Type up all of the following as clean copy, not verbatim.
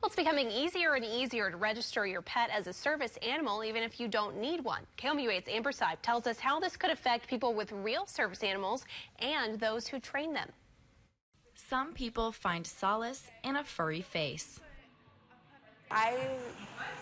Well, it's becoming easier and easier to register your pet as a service animal, even if you don't need one. KOMU8's Amber Sipe tells us how this could affect people with real service animals and those who train them. Some people find solace in a furry face. I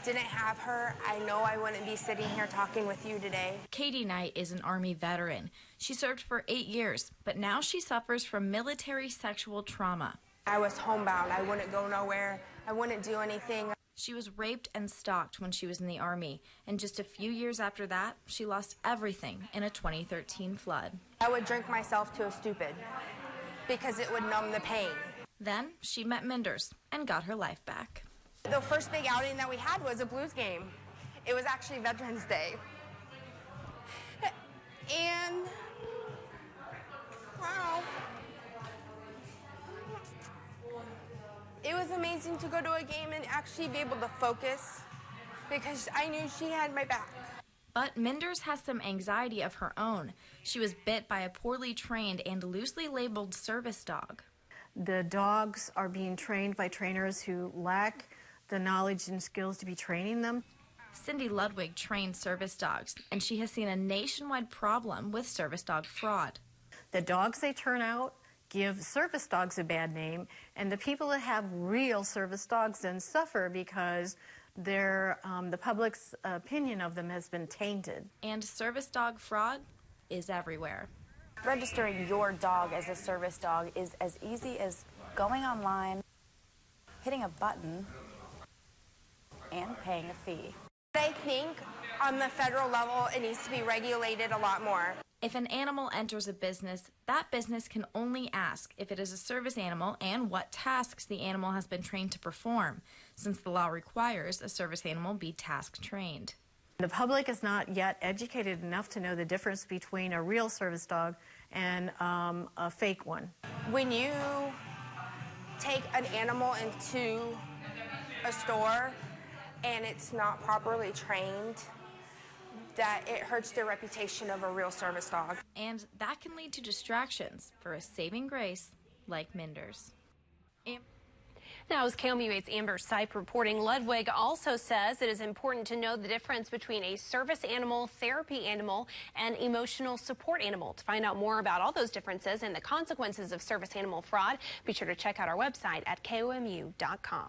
didn't have her. I know I wouldn't be sitting here talking with you today. Katie Knight is an Army veteran. She served for 8 years, but now she suffers from military sexual trauma. I was homebound. I wouldn't go nowhere. I wouldn't do anything. She was raped and stalked when she was in the Army, and just a few years after that, she lost everything in a 2013 flood. I would drink myself to a stupid because it would numb the pain. Then she met Minders and got her life back. The first big outing that we had was a Blues game. It was actually Veterans Day. And, wow. It was amazing to go to a game and actually be able to focus because I knew she had my back. But Minders has some anxiety of her own. She was bit by a poorly trained and loosely labeled service dog. The dogs are being trained by trainers who lack the knowledge and skills to be training them. Cindy Ludwig trains service dogs, and she has seen a nationwide problem with service dog fraud. The dogs they turn out give service dogs a bad name, and the people that have real service dogs then suffer because the public's opinion of them has been tainted. And service dog fraud is everywhere. Registering your dog as a service dog is as easy as going online, hitting a button, and paying a fee. I think on the federal level, it needs to be regulated a lot more. If an animal enters a business, that business can only ask if it is a service animal and what tasks the animal has been trained to perform, since the law requires a service animal be task trained. The public is not yet educated enough to know the difference between a real service dog and a fake one. When you take an animal into a store and it's not properly trained, that it hurts the reputation of a real service dog. And that can lead to distractions for a saving grace like Minders. Now, as KOMU8's Amber Sipe reporting, Ludwig also says it is important to know the difference between a service animal, therapy animal, and emotional support animal. To find out more about all those differences and the consequences of service animal fraud, be sure to check out our website at KOMU.com.